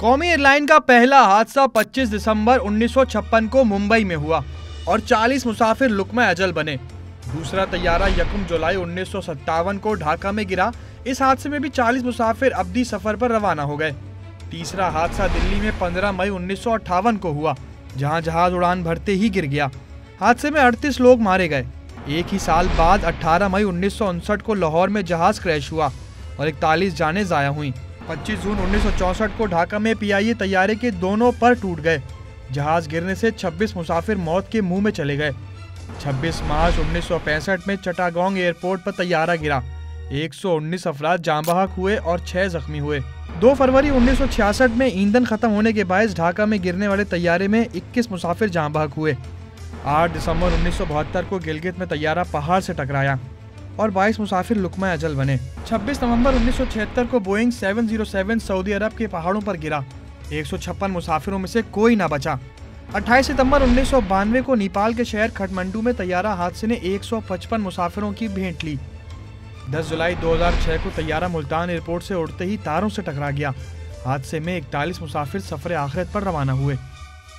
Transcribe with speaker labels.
Speaker 1: कौमी एयरलाइन का पहला हादसा 25 दिसंबर 1956 को मुंबई में हुआ और 40 मुसाफिर लुक़्मा अजल बने। दूसरा तैयारा 1 जुलाई 1957 को ढाका में गिरा। इस हादसे में भी 40 मुसाफिर अब्दी सफर पर रवाना हो गए। तीसरा हादसा दिल्ली में 15 मई 1958 को हुआ, जहां जहाज उड़ान भरते ही गिर गया। हादसे में 38 लोग मारे गए। एक ही साल बाद 18 मई 1959 को लाहौर में जहाज क्रैश हुआ और 41 जानें ज़ाया हुई। 25 जून 1964 को ढाका में पीआईए तैयारे के दोनों पर टूट गए। जहाज गिरने से 26 मुसाफिर मौत के मुंह में चले गए। 26 मार्च 1965 में चट्टागोंग एयरपोर्ट पर तैयारा गिरा। 119 अफराद जाँ बहक हुए और 6 जख्मी हुए। 2 फरवरी 1966 में ईंधन खत्म होने के बायस ढाका में गिरने वाले तैयारे में 21 मुसाफिर जाँ बहक हुए। 8 दिसंबर 1972 को गिलगित में तैयारा पहाड़ से टकराया और 22 मुसाफिर लुक़्मा अजल बने। 26 नवंबर 1976 को बोइंग 707 सऊदी अरब के पहाड़ों पर गिरा। 156 मुसाफिरों में से कोई ना बचा। 28 सितंबर 1992 को नेपाल के शहर खटमंडू में तैयारा हादसे ने 155 मुसाफिरों की भेंट ली। 10 जुलाई 2006 को तैयारा मुल्तान एयरपोर्ट से उड़ते ही तारों से टकरा गया। हादसे में 41 मुसाफिर सफर आखिरत पर रवाना हुए।